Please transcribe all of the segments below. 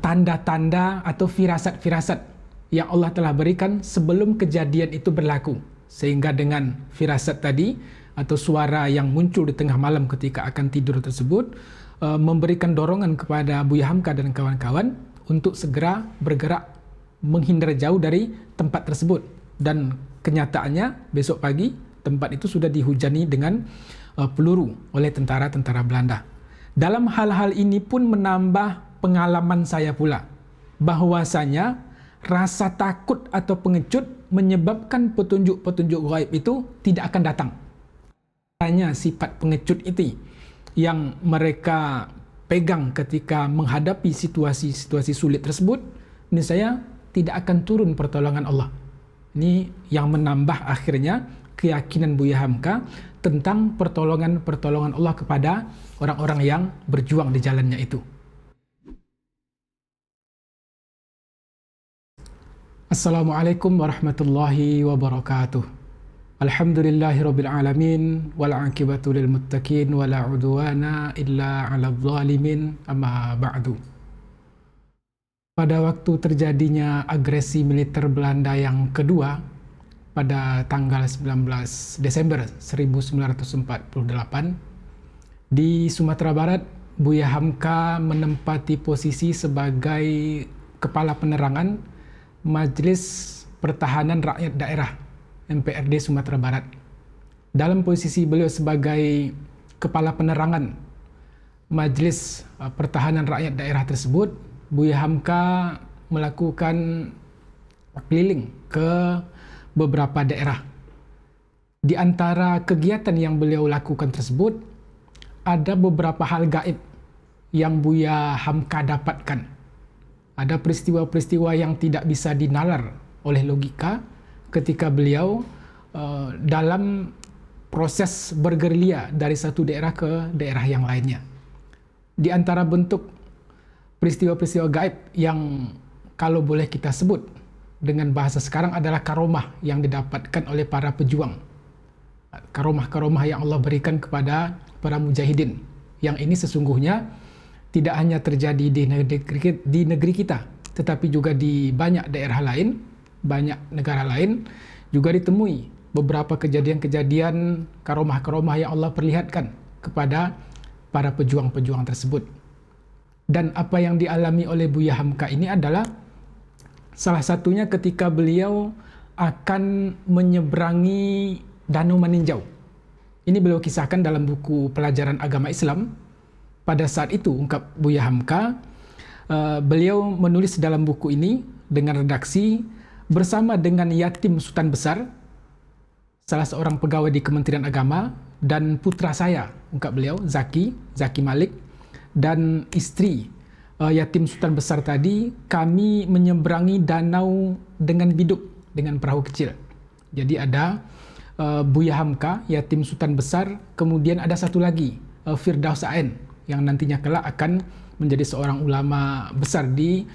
tanda-tanda atau firasat-firasat yang Allah telah berikan sebelum kejadian itu berlaku. Sehingga dengan firasat tadi atau suara yang muncul di tengah malam ketika akan tidur tersebut memberikan dorongan kepada Buya Hamka dan kawan-kawan untuk segera bergerak menghindar jauh dari tempat tersebut. Dan kenyataannya besok pagi tempat itu sudah dihujani dengan peluru oleh tentara-tentara Belanda. Dalam hal-hal ini pun menambah pengalaman saya pula bahwasanya rasa takut atau pengecut menyebabkan petunjuk-petunjuk gaib itu tidak akan datang. Hanya sifat pengecut itu yang mereka pegang ketika menghadapi situasi-situasi sulit tersebut, ini saya tidak akan turun pertolongan Allah. Ini yang menambah akhirnya keyakinan Buya Hamka tentang pertolongan Allah kepada orang-orang yang berjuang di jalannya itu. Assalamualaikum warahmatullahi wabarakatuh. Alhamdulillahirabbil alamin wal aqibatu lil muttaqin wala udwana illa 'alal zalimin amma ba'du. Pada waktu terjadinya agresi militer Belanda yang kedua pada tanggal 19 Desember 1948 di Sumatera Barat, Buya Hamka menempati posisi sebagai kepala penerangan Majelis Pertahanan Rakyat Daerah MPRD Sumatera Barat. Dalam posisi beliau sebagai kepala penerangan Majelis Pertahanan Rakyat Daerah tersebut, Buya Hamka melakukan keliling ke beberapa daerah. Di antara kegiatan yang beliau lakukan tersebut, ada beberapa hal gaib yang Buya Hamka dapatkan. Ada peristiwa-peristiwa yang tidak bisa dinalar oleh logika ketika beliau dalam proses bergerilya dari satu daerah ke daerah yang lainnya. Di antara bentuk peristiwa-peristiwa gaib yang kalau boleh kita sebut dengan bahasa sekarang adalah karomah yang didapatkan oleh para pejuang. Karomah-karomah yang Allah berikan kepada para mujahidin. Yang ini sesungguhnya tidak hanya terjadi di negeri kita, tetapi juga di banyak daerah lain, banyak negara lain juga ditemui beberapa kejadian-kejadian karomah-karomah yang Allah perlihatkan kepada para pejuang-pejuang tersebut. Dan apa yang dialami oleh Buya Hamka ini adalah salah satunya ketika beliau akan menyeberangi Danau Maninjau. Ini beliau kisahkan dalam buku Pelajaran Agama Islam. Pada saat itu, ungkap Buya Hamka, beliau menulis dalam buku ini dengan redaksi bersama dengan yatim Sultan Besar, salah seorang pegawai di Kementerian Agama, dan putra saya, ungkap beliau, Zaki Malik, dan istri yatim Sultan Besar tadi, kami menyeberangi danau dengan biduk, dengan perahu kecil. Jadi ada Buya Hamka, yatim Sultan Besar, kemudian ada satu lagi, Firdaus Ain, yang nantinya kelak akan menjadi seorang ulama besar di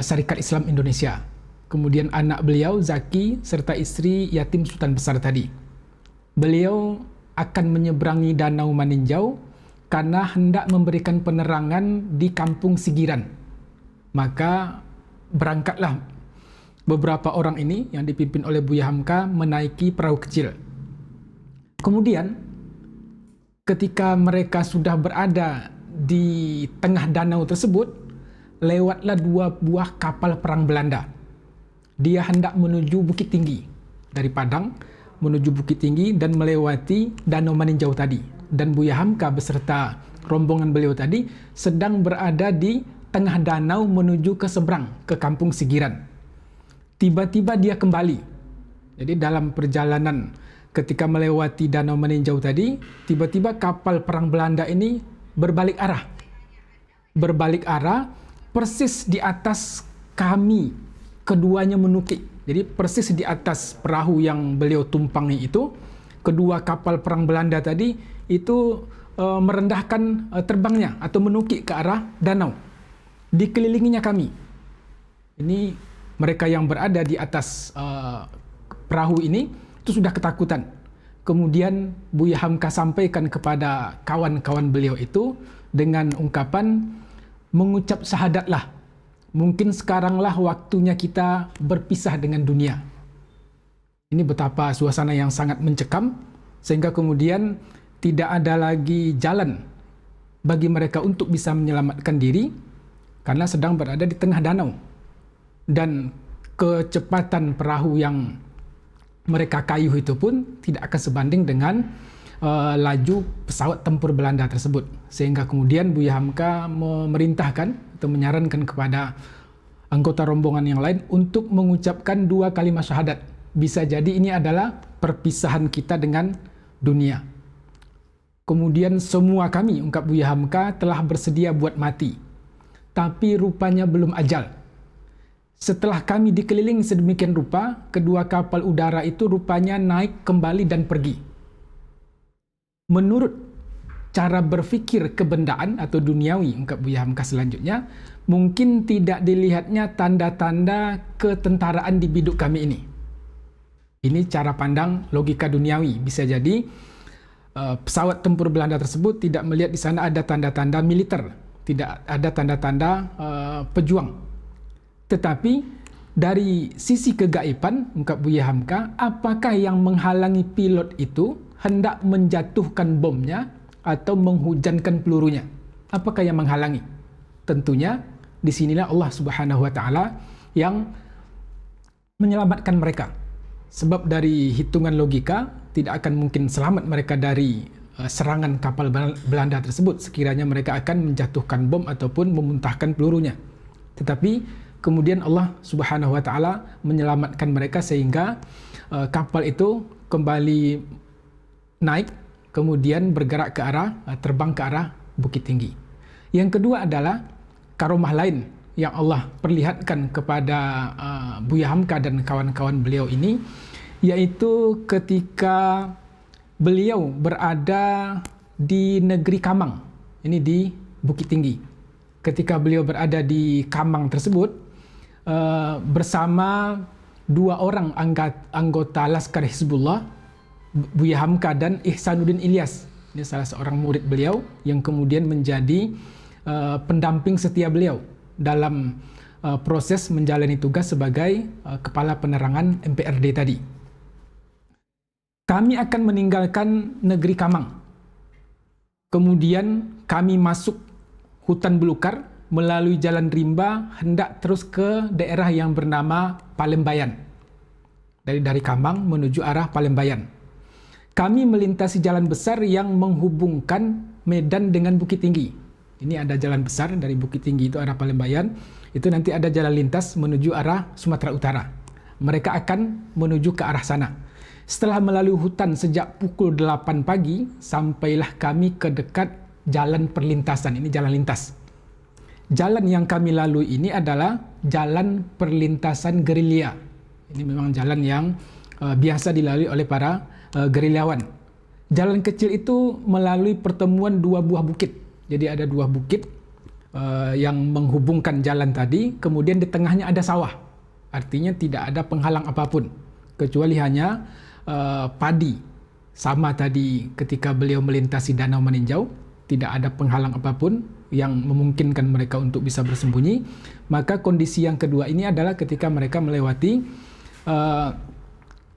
Syarikat Islam Indonesia. Kemudian anak beliau, Zaki, serta istri yatim Sultan Besar tadi. Beliau akan menyeberangi Danau Maninjau karena hendak memberikan penerangan di Kampung Sigiran. Maka berangkatlah beberapa orang ini yang dipimpin oleh Buya Hamka menaiki perahu kecil. Kemudian ketika mereka sudah berada di tengah danau tersebut, lewatlah dua buah kapal perang Belanda. Dia hendak menuju Bukit Tinggi, dari Padang menuju Bukit Tinggi dan melewati Danau Maninjau tadi. Dan Buya Hamka beserta rombongan beliau tadi sedang berada di tengah danau menuju ke seberang, ke Kampung Sigiran. Tiba-tiba dia kembali. Jadi dalam perjalanan ketika melewati Danau Maninjau tadi, tiba-tiba kapal perang Belanda ini berbalik arah. Berbalik arah persis di atas kami. Keduanya menukik. Jadi persis di atas perahu yang beliau tumpangi itu, kedua kapal perang Belanda tadi itu merendahkan terbangnya atau menukik ke arah danau. Dikelilinginya kami. Ini mereka yang berada di atas perahu ini itu sudah ketakutan. Kemudian Buya Hamka sampaikan kepada kawan-kawan beliau itu dengan ungkapan, mengucap syahadatlah. Mungkin sekaranglah waktunya kita berpisah dengan dunia. Ini betapa suasana yang sangat mencekam, sehingga kemudian tidak ada lagi jalan bagi mereka untuk bisa menyelamatkan diri karena sedang berada di tengah danau. Dan kecepatan perahu yang mereka kayuh itu pun tidak akan sebanding dengan laju pesawat tempur Belanda tersebut, sehingga kemudian Buya Hamka memerintahkan atau menyarankan kepada anggota rombongan yang lain untuk mengucapkan 2 kalimat syahadat. Bisa jadi ini adalah perpisahan kita dengan dunia. Kemudian semua kami, ungkap Buya Hamka, telah bersedia buat mati, tapi rupanya belum ajal. Setelah kami dikelilingi sedemikian rupa, kedua kapal udara itu rupanya naik kembali dan pergi. Menurut cara berfikir kebendaan atau duniawi, ungkap Buya Hamka selanjutnya, mungkin tidak dilihatnya tanda-tanda ketentaraan di biduk kami ini. Ini cara pandang logika duniawi. Bisa jadi pesawat tempur Belanda tersebut tidak melihat di sana ada tanda-tanda militer, tidak ada tanda-tanda pejuang. Tetapi dari sisi kegaiban, ungkap Buya Hamka, apakah yang menghalangi pilot itu hendak menjatuhkan bomnya atau menghujankan pelurunya? Apakah yang menghalangi? Tentunya disinilah Allah Subhanahu wa Ta'ala yang menyelamatkan mereka. Sebab dari hitungan logika tidak akan mungkin selamat mereka dari serangan kapal Belanda tersebut sekiranya mereka akan menjatuhkan bom ataupun memuntahkan pelurunya. Tetapi kemudian Allah Subhanahu wa Ta'ala menyelamatkan mereka sehingga kapal itu kembali naik, kemudian bergerak ke arah, terbang ke arah Bukit Tinggi. Yang kedua adalah karomah lain yang Allah perlihatkan kepada Buya Hamka dan kawan-kawan beliau ini, yaitu ketika beliau berada di negeri Kamang, ini di Bukit Tinggi. Ketika beliau berada di Kamang tersebut, bersama 2 orang anggota Laskar Hizbullah, Buya Hamka dan Ihsanuddin Ilyas. Ini salah seorang murid beliau yang kemudian menjadi pendamping setia beliau dalam proses menjalani tugas sebagai kepala penerangan MPRD tadi. Kami akan meninggalkan negeri Kamang. Kemudian kami masuk hutan belukar melalui jalan rimba hendak terus ke daerah yang bernama Palembayan. Dari Kamang menuju arah Palembayan. Kami melintasi jalan besar yang menghubungkan Medan dengan Bukit Tinggi. Ini ada jalan besar dari Bukit Tinggi itu arah Palembayan. Itu nanti ada jalan lintas menuju arah Sumatera Utara. Mereka akan menuju ke arah sana. Setelah melalui hutan sejak pukul 8 pagi, sampailah kami ke dekat jalan perlintasan. Ini jalan lintas. Jalan yang kami lalui ini adalah jalan perlintasan gerilya. Ini memang jalan yang biasa dilalui oleh para gerilyawan. Jalan kecil itu melalui pertemuan 2 buah bukit. Jadi ada 2 bukit yang menghubungkan jalan tadi, kemudian di tengahnya ada sawah. Artinya tidak ada penghalang apapun, kecuali hanya padi. Sama tadi ketika beliau melintasi Danau Meninjau, tidak ada penghalang apapun yang memungkinkan mereka untuk bisa bersembunyi. Maka kondisi yang kedua ini adalah ketika mereka melewati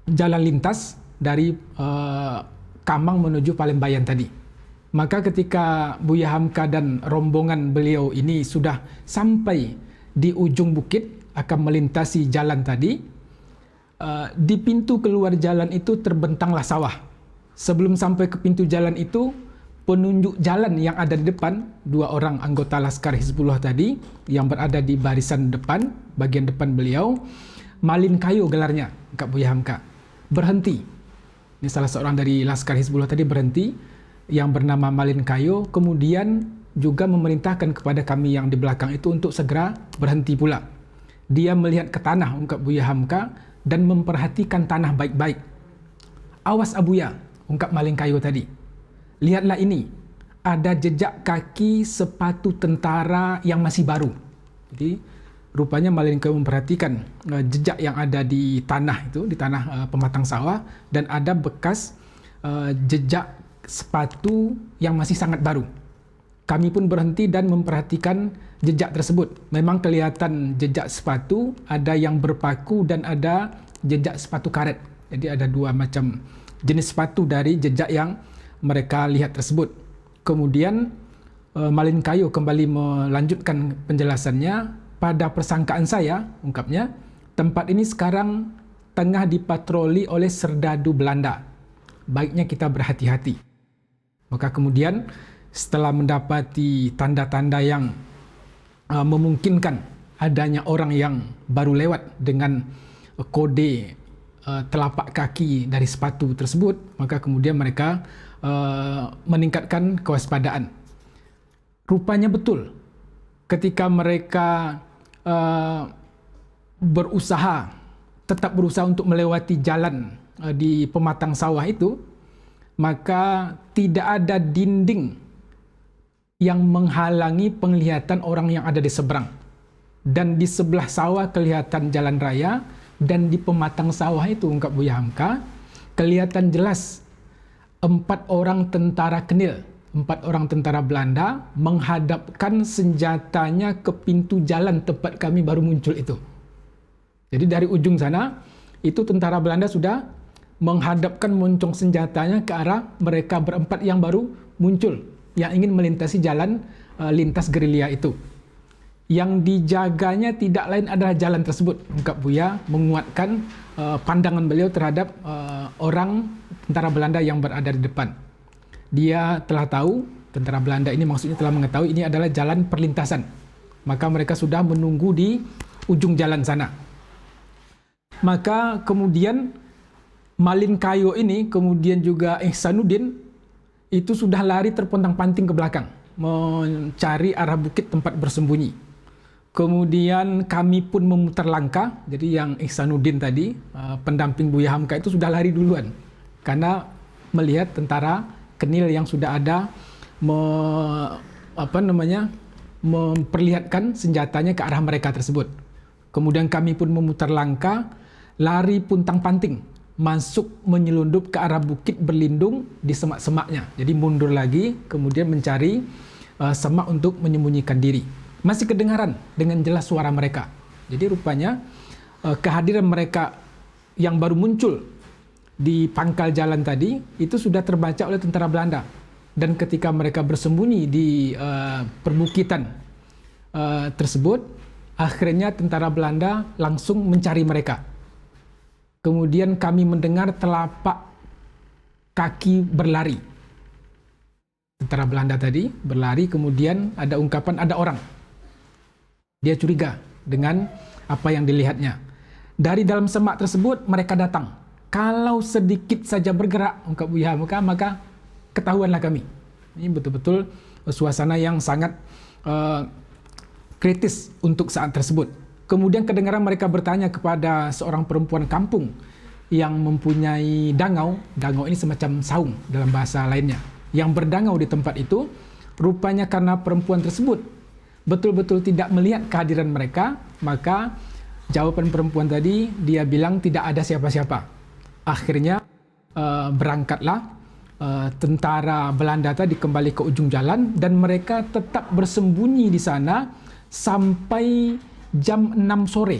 jalan lintas dari Kamang menuju Palembayan tadi. Maka ketika Buya Hamka dan rombongan beliau ini sudah sampai di ujung bukit akan melintasi jalan tadi, di pintu keluar jalan itu terbentanglah sawah. Sebelum sampai ke pintu jalan itu, penunjuk jalan yang ada di depan, 2 orang anggota Laskar Hizbullah tadi yang berada di barisan depan, bagian depan beliau, Malin Kayo gelarnya, Kak Buya Hamka, berhenti. Ini salah seorang dari Laskar Hizbullah tadi berhenti, yang bernama Malin Kayo, kemudian juga memerintahkan kepada kami yang di belakang itu untuk segera berhenti pula. Dia melihat ke tanah, ungkap Buya Hamka, dan memperhatikan tanah baik-baik. Awas Abuya, ungkap Malin Kayo tadi. Lihatlah ini, ada jejak kaki sepatu tentara yang masih baru. Jadi rupanya Malin Kayo memperhatikan jejak yang ada di tanah itu, di tanah pematang sawah, dan ada bekas jejak sepatu yang masih sangat baru. Kami pun berhenti dan memperhatikan jejak tersebut. Memang kelihatan jejak sepatu, ada yang berpaku dan ada jejak sepatu karet. Jadi ada dua macam jenis sepatu dari jejak yang mereka lihat tersebut. Kemudian Malin Kayo kembali melanjutkan penjelasannya. Pada persangkaan saya, ungkapnya, tempat ini sekarang tengah dipatroli oleh serdadu Belanda. Baiknya kita berhati-hati. Maka kemudian setelah mendapati tanda-tanda yang memungkinkan adanya orang yang baru lewat dengan kode telapak kaki dari sepatu tersebut, maka kemudian mereka meningkatkan kewaspadaan. Rupanya betul, ketika mereka tetap berusaha untuk melewati jalan di pematang sawah itu, maka tidak ada dinding yang menghalangi penglihatan orang yang ada di seberang. Dan di sebelah sawah kelihatan jalan raya, dan di pematang sawah itu, ungkap Buya Hamka, kelihatan jelas 4 orang tentara Kenil, 4 orang tentara Belanda menghadapkan senjatanya ke pintu jalan tempat kami baru muncul itu. Jadi dari ujung sana, itu tentara Belanda sudah menghadapkan moncong senjatanya ke arah mereka berempat yang baru muncul, yang ingin melintasi jalan lintas gerilya itu. Yang dijaganya tidak lain adalah jalan tersebut. Ungkap Buya menguatkan pandangan beliau terhadap orang tentara Belanda yang berada di depan. Dia telah tahu, tentara Belanda ini maksudnya telah mengetahui ini adalah jalan perlintasan. Maka mereka sudah menunggu di ujung jalan sana. Maka kemudian Malin Kayo ini, kemudian juga Ihsanuddin, itu sudah lari terpontang-panting ke belakang, mencari arah bukit tempat bersembunyi. Kemudian kami pun memutar langkah, jadi yang Ihsanuddin tadi, pendamping Buya Hamka itu sudah lari duluan. Karena melihat tentara Kenil yang sudah ada memperlihatkan senjatanya ke arah mereka tersebut. Kemudian kami pun memutar langkah, lari puntang-panting, masuk menyelundup ke arah bukit berlindung di semak-semaknya. Jadi mundur lagi, kemudian mencari semak untuk menyembunyikan diri. Masih kedengaran dengan jelas suara mereka. Jadi rupanya kehadiran mereka yang baru muncul di pangkal jalan tadi itu sudah terbaca oleh tentara Belanda, dan ketika mereka bersembunyi di perbukitan tersebut, akhirnya tentara Belanda langsung mencari mereka. Kemudian kami mendengar telapak kaki berlari. Tentara Belanda tadi berlari, kemudian ada ungkapan ada orang. Dia curiga dengan apa yang dilihatnya. Dari dalam semak tersebut mereka datang. Kalau sedikit saja bergerak, ungkap Buya Hamka, maka ketahuanlah kami. Ini betul-betul suasana yang sangat kritis untuk saat tersebut. Kemudian kedengaran mereka bertanya kepada seorang perempuan kampung yang mempunyai dangau. Dangau ini semacam saung dalam bahasa lainnya, yang berdangau di tempat itu. Rupanya karena perempuan tersebut betul-betul tidak melihat kehadiran mereka, maka jawaban perempuan tadi, dia bilang tidak ada siapa-siapa. Akhirnya berangkatlah tentara Belanda tadi kembali ke ujung jalan, dan mereka tetap bersembunyi di sana sampai jam 6 sore.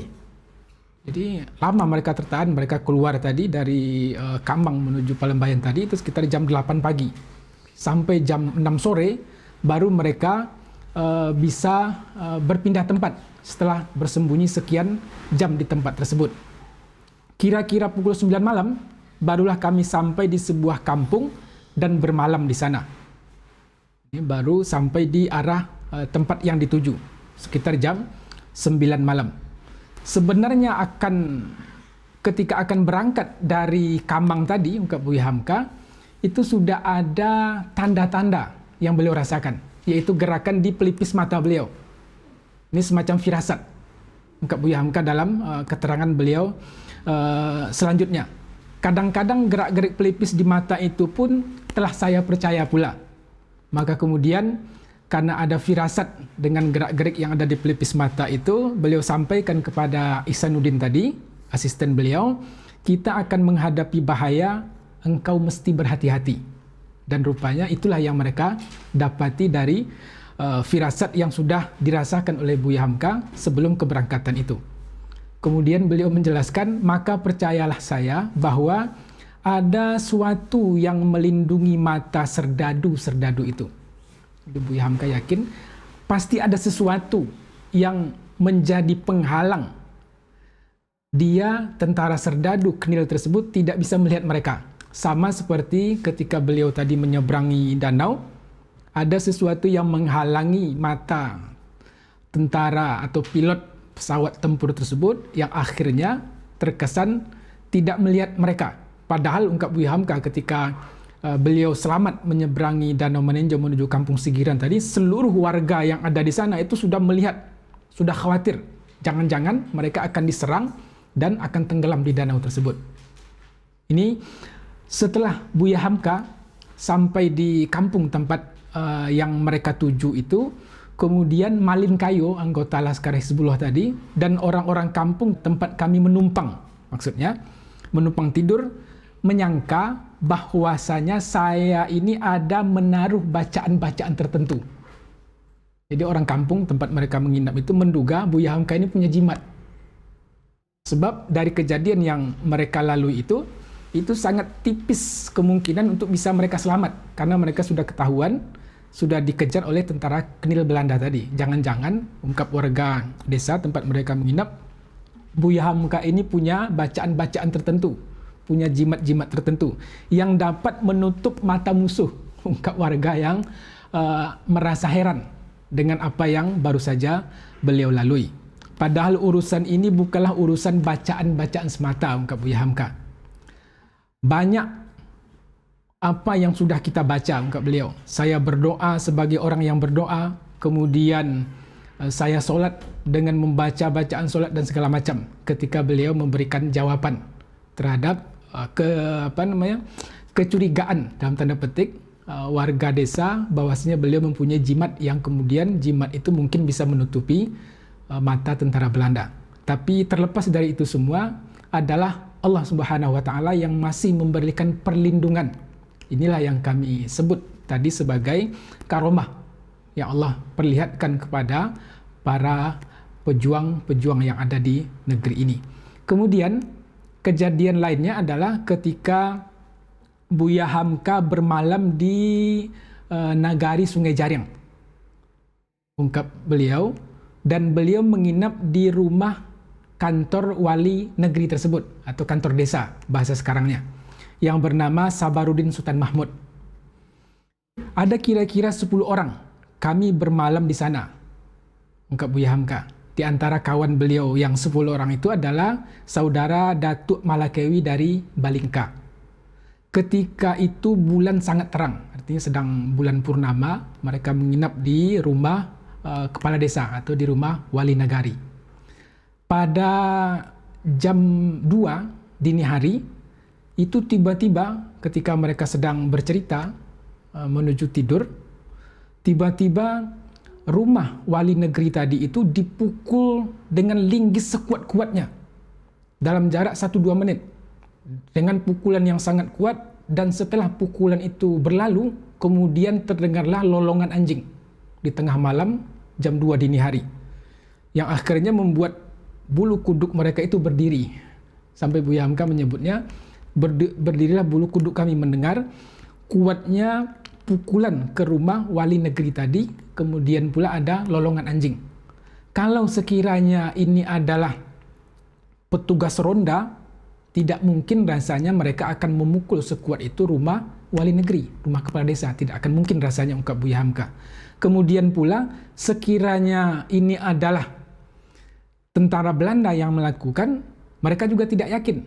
Jadi lama mereka tertahan, mereka keluar tadi dari Kambang menuju Palembayan tadi itu sekitar jam 8 pagi. Sampai jam 6 sore baru mereka bisa berpindah tempat setelah bersembunyi sekian jam di tempat tersebut. Kira-kira pukul 9 malam, barulah kami sampai di sebuah kampung dan bermalam di sana. Ini baru sampai di arah tempat yang dituju, sekitar jam 9 malam. Sebenarnya ketika akan berangkat dari Kambang tadi, ungkap Buya Hamka, itu sudah ada tanda-tanda yang beliau rasakan, yaitu gerakan di pelipis mata beliau. Ini semacam firasat, ungkap Buya Hamka dalam keterangan beliau selanjutnya. Kadang-kadang gerak-gerik pelipis di mata itu pun telah saya percaya pula. Maka kemudian karena ada firasat dengan gerak-gerik yang ada di pelipis mata itu, beliau sampaikan kepada Ihsanuddin tadi, asisten beliau, kita akan menghadapi bahaya, engkau mesti berhati-hati. Dan rupanya itulah yang mereka dapati dari firasat yang sudah dirasakan oleh Buya Hamka sebelum keberangkatan itu. Kemudian beliau menjelaskan, maka percayalah saya bahwa ada suatu yang melindungi mata serdadu-serdadu itu. Jadi Buya Hamka yakin pasti ada sesuatu yang menjadi penghalang. Dia, tentara serdadu Knil tersebut, tidak bisa melihat mereka. Sama seperti ketika beliau tadi menyeberangi danau, ada sesuatu yang menghalangi mata tentara atau pilot pesawat tempur tersebut yang akhirnya terkesan tidak melihat mereka. Padahal ungkap Buya Hamka ketika beliau selamat menyeberangi Danau Menenjo menuju Kampung Sigiran tadi, seluruh warga yang ada di sana itu sudah melihat, sudah khawatir. Jangan-jangan mereka akan diserang dan akan tenggelam di danau tersebut. Ini setelah Buya Hamka sampai di kampung tempat yang mereka tuju itu, kemudian Malin Kayo, anggota Laskar Hizbullah tadi, dan orang-orang kampung tempat kami menumpang, maksudnya menumpang tidur, menyangka bahwasanya saya ini ada menaruh bacaan-bacaan tertentu. Jadi orang kampung tempat mereka menginap itu menduga Buya Hamka ini punya jimat. Sebab dari kejadian yang mereka lalui itu sangat tipis kemungkinan untuk bisa mereka selamat. Karena mereka sudah ketahuan, sudah dikejar oleh tentara Knil Belanda tadi. Jangan-jangan, ungkap warga desa tempat mereka menginap, Buya Hamka ini punya bacaan-bacaan tertentu, punya jimat-jimat tertentu yang dapat menutup mata musuh, ungkap warga yang merasa heran dengan apa yang baru saja beliau lalui. Padahal urusan ini bukanlah urusan bacaan-bacaan semata, ungkap Buya Hamka. Banyak apa yang sudah kita baca, ungkap beliau. Saya berdoa sebagai orang yang berdoa, kemudian saya solat dengan membaca bacaan solat dan segala macam. Ketika beliau memberikan jawaban terhadap kecurigaan dalam tanda petik warga desa bahwasanya beliau mempunyai jimat yang kemudian jimat itu mungkin bisa menutupi mata tentara Belanda. Tapi terlepas dari itu semua adalah Allah Subhanahu wa taala yang masih memberikan perlindungan. Inilah yang kami sebut tadi sebagai karomah yang Allah perlihatkan kepada para pejuang-pejuang yang ada di negeri ini. Kemudian kejadian lainnya adalah ketika Buya Hamka bermalam di Nagari Sungai Jaring, ungkap beliau, dan beliau menginap di rumah kantor wali negeri tersebut atau kantor desa bahasa sekarangnya, yang bernama Sabarudin Sultan Mahmud. Ada kira-kira 10 orang kami bermalam di sana, ungkap Buya Hamka. Di antara kawan beliau yang 10 orang itu adalah saudara Datuk Malakewi dari Balingka. Ketika itu bulan sangat terang, artinya sedang bulan purnama, mereka menginap di rumah kepala desa atau di rumah wali nagari. Pada jam 2 dini hari, itu tiba-tiba ketika mereka sedang bercerita menuju tidur, tiba-tiba rumah wali negeri tadi itu dipukul dengan linggis sekuat-kuatnya dalam jarak 1-2 menit dengan pukulan yang sangat kuat, dan setelah pukulan itu berlalu kemudian terdengarlah lolongan anjing di tengah malam jam 2 dini hari yang akhirnya membuat bulu kuduk mereka itu berdiri. Sampai Buya Hamka menyebutnya, berdirilah bulu kuduk kami mendengar kuatnya pukulan ke rumah wali negeri tadi, kemudian pula ada lolongan anjing. Kalau sekiranya ini adalah petugas ronda, tidak mungkin rasanya mereka akan memukul sekuat itu rumah wali negeri, rumah kepala desa. Tidak akan mungkin rasanya, ungkap Buya Hamka. Kemudian pula sekiranya ini adalah tentara Belanda yang melakukan, mereka juga tidak yakin.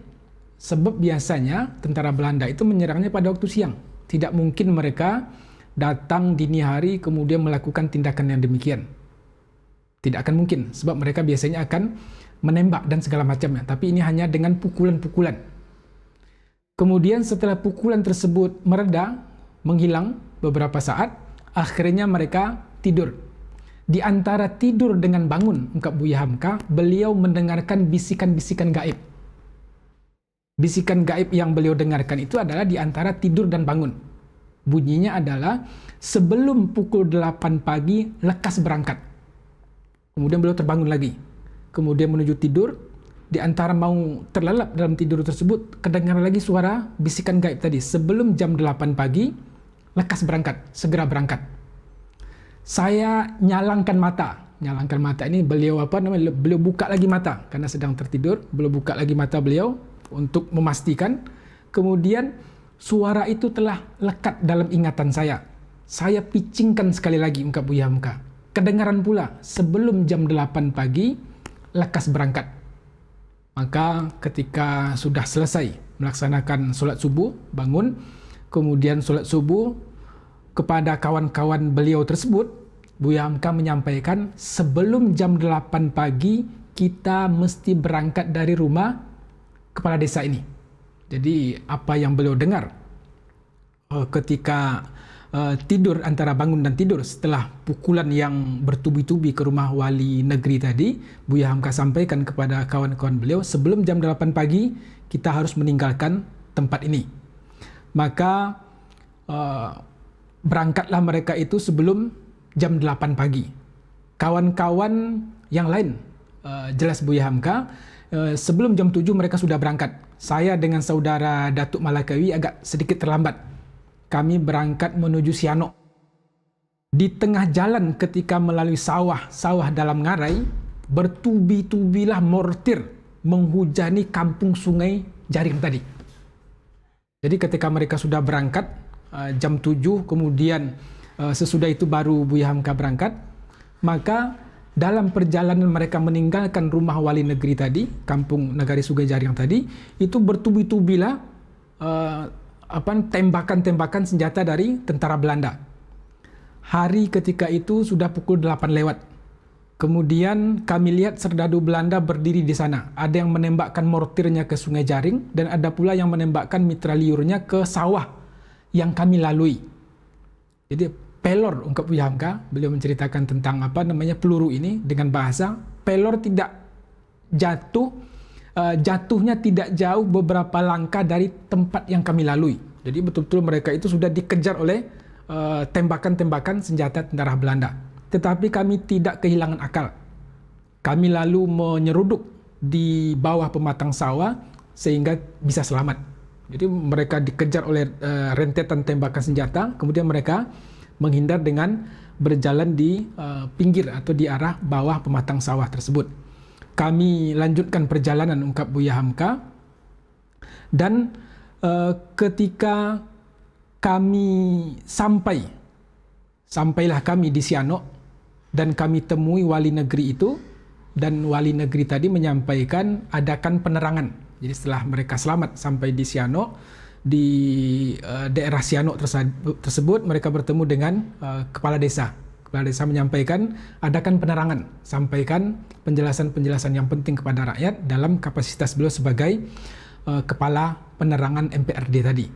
Sebab biasanya tentara Belanda itu menyerangnya pada waktu siang. Tidak mungkin mereka datang dini hari kemudian melakukan tindakan yang demikian. Tidak akan mungkin, sebab mereka biasanya akan menembak dan segala macamnya. Tapi ini hanya dengan pukulan-pukulan. Kemudian setelah pukulan tersebut mereda, menghilang beberapa saat, akhirnya mereka tidur. Di antara tidur dengan bangun, ungkap Buya Hamka, beliau mendengarkan bisikan-bisikan gaib. Bisikan gaib yang beliau dengarkan itu adalah di antara tidur dan bangun. Bunyinya adalah sebelum pukul 8 pagi lekas berangkat. Kemudian beliau terbangun lagi. Kemudian menuju tidur. Di antara mau terlelap dalam tidur tersebut, kedengar lagi suara bisikan gaib tadi. Sebelum jam 8 pagi, lekas berangkat, segera berangkat. Saya nyalangkan mata. Nyalangkan mata ini beliau beliau buka lagi mata karena sedang tertidur. Beliau buka lagi mata beliau untuk memastikan. Kemudian suara itu telah lekat dalam ingatan saya. Saya picingkan sekali lagi, ungkap Buya Hamka. Kedengaran pula sebelum jam 8 pagi, lekas berangkat. Maka ketika sudah selesai melaksanakan solat subuh, bangun, kemudian solat subuh, kepada kawan-kawan beliau tersebut, Buya Hamka menyampaikan sebelum jam 8 pagi kita mesti berangkat dari rumah kepala desa ini. Jadi apa yang beliau dengar ketika tidur, antara bangun dan tidur setelah pukulan yang bertubi-tubi ke rumah wali negeri tadi, Buya Hamka sampaikan kepada kawan-kawan beliau, sebelum jam 8 pagi kita harus meninggalkan tempat ini. Maka berangkatlah mereka itu sebelum jam 8 pagi. Kawan-kawan yang lain, jelas Buya Hamka, sebelum jam 7 mereka sudah berangkat. Saya dengan saudara Datuk Malakawi agak sedikit terlambat. Kami berangkat menuju Sianok. Di tengah jalan ketika melalui sawah dalam ngarai, bertubi-tubilah mortir menghujani kampung Sungai Jaring tadi. Jadi ketika mereka sudah berangkat, jam 7, kemudian sesudah itu baru Buya Hamka berangkat, maka dalam perjalanan mereka meninggalkan rumah wali negeri tadi, kampung Negari Sungai Jaring tadi, itu bertubi-tubilah tembakan-tembakan senjata dari tentara Belanda. Hari ketika itu sudah pukul 8 lewat. Kemudian kami lihat serdadu Belanda berdiri di sana. Ada yang menembakkan mortirnya ke Sungai Jaring dan ada pula yang menembakkan mitraliurnya ke sawah yang kami lalui. Jadi pelor, ungkap Buya Hamka, beliau menceritakan tentang peluru ini dengan bahasa pelor tidak jatuh, jatuhnya tidak jauh beberapa langkah dari tempat yang kami lalui. Jadi betul-betul mereka itu sudah dikejar oleh tembakan-tembakan senjata tentara Belanda. Tetapi kami tidak kehilangan akal. Kami lalu menyeruduk di bawah pematang sawah sehingga bisa selamat. Jadi mereka dikejar oleh rentetan tembakan senjata, kemudian mereka menghindar dengan berjalan di pinggir atau di arah bawah pematang sawah tersebut. Kami lanjutkan perjalanan, ungkap Buya Hamka, dan ketika kami sampailah kami di Sianok dan kami temui wali negeri itu, dan wali negeri tadi menyampaikan adakan penerangan. Jadi setelah mereka selamat sampai di Sianok, di daerah Sianok tersebut mereka bertemu dengan kepala desa. Kepala desa menyampaikan adakan penerangan, sampaikan penjelasan-penjelasan yang penting kepada rakyat dalam kapasitas beliau sebagai kepala penerangan MPRD tadi.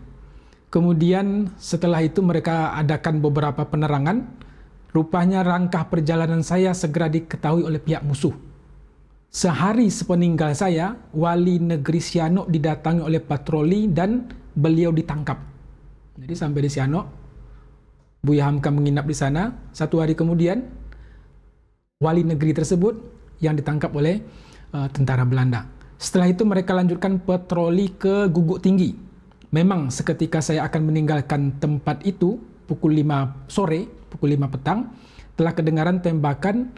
Kemudian setelah itu mereka adakan beberapa penerangan. Rupanya rangkah perjalanan saya segera diketahui oleh pihak musuh. Sehari sepeninggal saya, wali negeri Sianok didatangi oleh patroli dan beliau ditangkap. Jadi sampai di Sianok, Buya Hamka menginap di sana. 1 hari kemudian, wali negeri tersebut yang ditangkap oleh tentara Belanda. Setelah itu mereka lanjutkan patroli ke Guguk Tinggi. Memang seketika saya akan meninggalkan tempat itu, pukul 5 sore, pukul 5 petang, telah kedengaran tembakan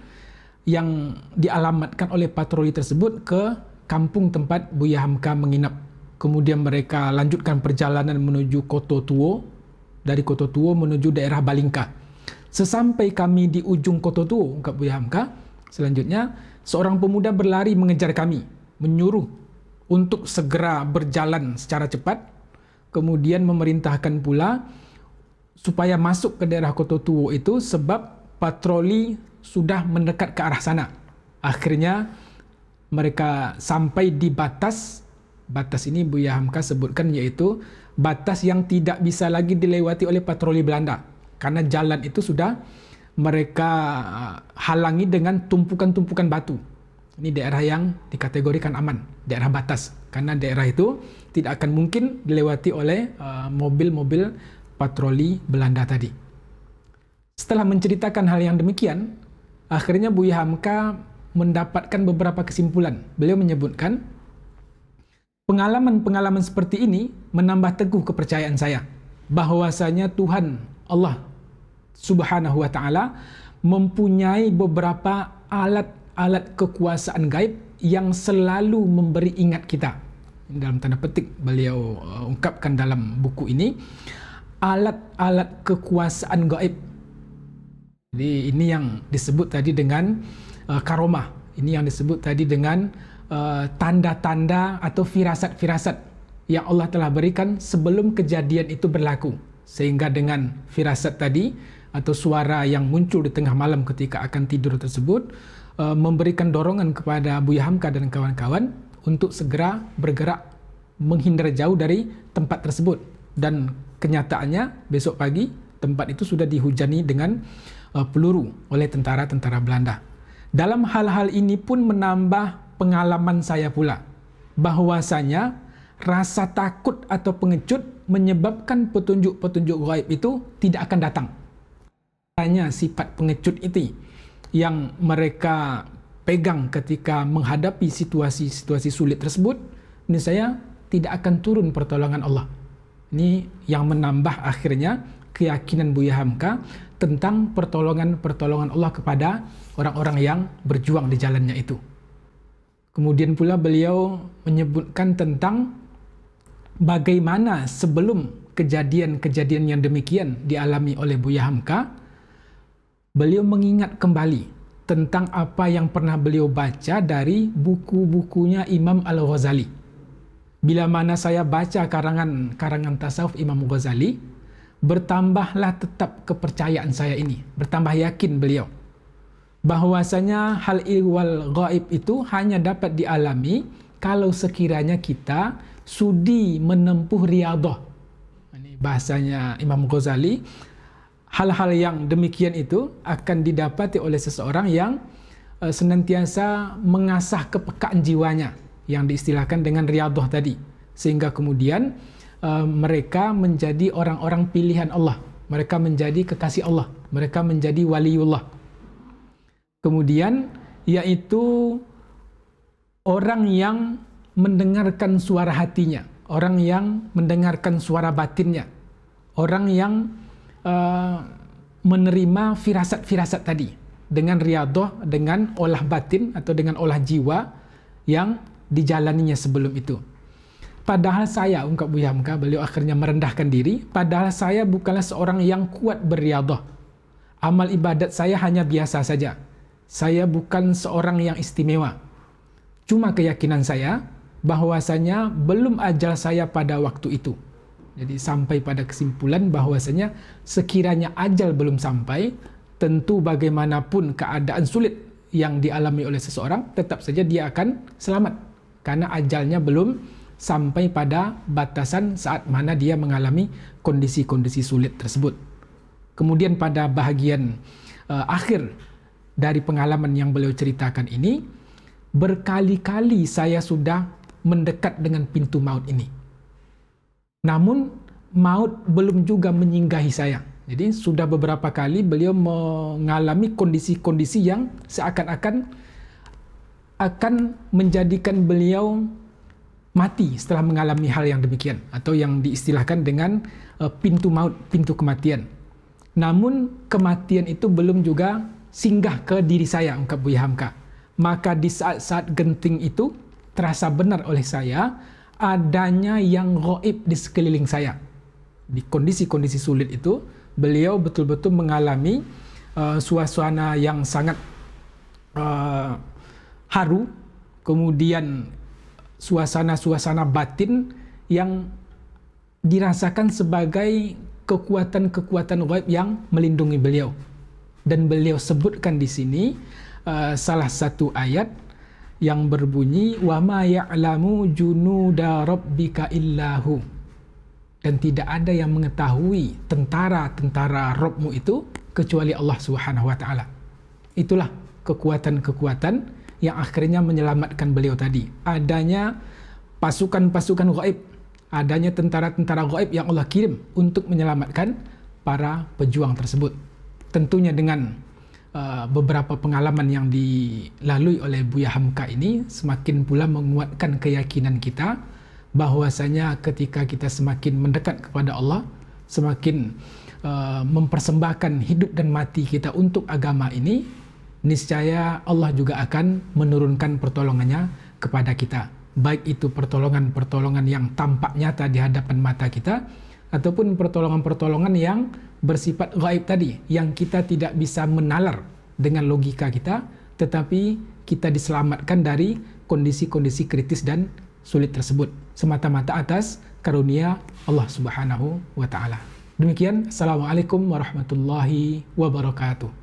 yang dialamatkan oleh patroli tersebut ke kampung tempat Buya Hamka menginap. Kemudian mereka lanjutkan perjalanan menuju Koto Tuo, dari Koto Tuo menuju daerah Balingka. Sesampai kami di ujung Koto Tuo, ungkap Buya Hamka, selanjutnya seorang pemuda berlari mengejar kami, menyuruh untuk segera berjalan secara cepat, kemudian memerintahkan pula supaya masuk ke daerah Koto Tuo itu sebab patroli sudah mendekat ke arah sana. Akhirnya mereka sampai di batas ini Buya Hamka sebutkan, yaitu batas yang tidak bisa lagi dilewati oleh patroli Belanda karena jalan itu sudah mereka halangi dengan tumpukan-tumpukan batu. Ini daerah yang dikategorikan aman, daerah batas, karena daerah itu tidak akan mungkin dilewati oleh mobil-mobil patroli Belanda tadi. Setelah menceritakan hal yang demikian, akhirnya Buya Hamka mendapatkan beberapa kesimpulan. Beliau menyebutkan, pengalaman-pengalaman seperti ini menambah teguh kepercayaan saya bahwasanya Tuhan Allah Subhanahu wa Ta'ala mempunyai beberapa alat-alat kekuasaan gaib yang selalu memberi ingat kita. Dalam tanda petik beliau ungkapkan dalam buku ini, alat-alat kekuasaan gaib. Jadi ini yang disebut tadi dengan karomah. Ini yang disebut tadi dengan tanda-tanda atau firasat-firasat yang Allah telah berikan sebelum kejadian itu berlaku. Sehingga dengan firasat tadi atau suara yang muncul di tengah malam ketika akan tidur tersebut memberikan dorongan kepada Buya Hamka dan kawan-kawan untuk segera bergerak menghindar jauh dari tempat tersebut. Dan kenyataannya besok pagi tempat itu sudah dihujani dengan peluru oleh tentara-tentara Belanda. Dalam hal-hal ini pun menambah pengalaman saya pula bahwasanya rasa takut atau pengecut menyebabkan petunjuk-petunjuk gaib itu tidak akan datang. Hanya sifat pengecut itu yang mereka pegang ketika menghadapi situasi-situasi sulit tersebut, ini saya tidak akan turun pertolongan Allah. Ini yang menambah akhirnya keyakinan Buya Hamka tentang pertolongan Allah kepada orang-orang yang berjuang di jalannya itu. Kemudian pula beliau menyebutkan tentang bagaimana sebelum kejadian-kejadian yang demikian dialami oleh Buya Hamka, beliau mengingat kembali tentang apa yang pernah beliau baca dari buku-bukunya Imam Al-Ghazali. Bila mana saya baca karangan tasawuf Imam Ghazali, bertambahlah tetap kepercayaan saya ini, bertambah yakin beliau bahwasanya hal ihwal gaib itu hanya dapat dialami kalau sekiranya kita sudi menempuh riyadhah. Ini bahasanya Imam Ghazali. Hal-hal yang demikian itu akan didapati oleh seseorang yang senantiasa mengasah kepekaan jiwanya yang diistilahkan dengan riyadhah tadi, sehingga kemudian mereka menjadi orang-orang pilihan Allah, mereka menjadi kekasih Allah, mereka menjadi waliullah. Kemudian yaitu orang yang mendengarkan suara hatinya, orang yang mendengarkan suara batinnya, orang yang menerima firasat-firasat tadi dengan riyadhah, dengan olah batin atau dengan olah jiwa yang dijalaninya sebelum itu. Padahal saya, ungkap Buya Hamka, beliau akhirnya merendahkan diri, padahal saya bukanlah seorang yang kuat berriyadhah. Amal ibadat saya hanya biasa saja. Saya bukan seorang yang istimewa. Cuma keyakinan saya bahwasanya belum ajal saya pada waktu itu. Jadi sampai pada kesimpulan bahwasanya sekiranya ajal belum sampai, tentu bagaimanapun keadaan sulit yang dialami oleh seseorang, tetap saja dia akan selamat. Karena ajalnya belum sampai pada batasan saat mana dia mengalami kondisi-kondisi sulit tersebut. Kemudian pada bahagian akhir dari pengalaman yang beliau ceritakan ini, berkali-kali saya sudah mendekat dengan pintu maut ini. Namun maut belum juga menyinggahi saya. Jadi sudah beberapa kali beliau mengalami kondisi-kondisi yang seakan-akan akan menjadikan beliau mati setelah mengalami hal yang demikian, atau yang diistilahkan dengan pintu maut, pintu kematian. Namun kematian itu belum juga singgah ke diri saya, ungkap Buya Hamka. Maka di saat-saat genting itu terasa benar oleh saya adanya yang gaib di sekeliling saya. Di kondisi-kondisi sulit itu beliau betul-betul mengalami suasana yang sangat haru, kemudian suasana-suasana batin yang dirasakan sebagai kekuatan-kekuatan gaib yang melindungi beliau. Dan beliau sebutkan di sini salah satu ayat yang berbunyi, wa ma ya'lamu junuda rabbika illahu, dan tidak ada yang mengetahui tentara-tentara Rabbmu itu kecuali Allah Subhanahu wa Ta'ala. Itulah kekuatan-kekuatan yang akhirnya menyelamatkan beliau tadi. Adanya pasukan-pasukan gaib, adanya tentara-tentara gaib yang Allah kirim untuk menyelamatkan para pejuang tersebut. Tentunya dengan beberapa pengalaman yang dilalui oleh Buya Hamka ini semakin pula menguatkan keyakinan kita bahwasanya ketika kita semakin mendekat kepada Allah, semakin mempersembahkan hidup dan mati kita untuk agama ini, niscaya Allah juga akan menurunkan pertolongannya kepada kita. Baik itu pertolongan-pertolongan yang tampak nyata di hadapan mata kita, ataupun pertolongan-pertolongan yang bersifat gaib tadi, yang kita tidak bisa menalar dengan logika kita, tetapi kita diselamatkan dari kondisi-kondisi kritis dan sulit tersebut, semata-mata atas karunia Allah Subhanahu wa Ta'ala. Demikian, Assalamualaikum warahmatullahi wabarakatuh.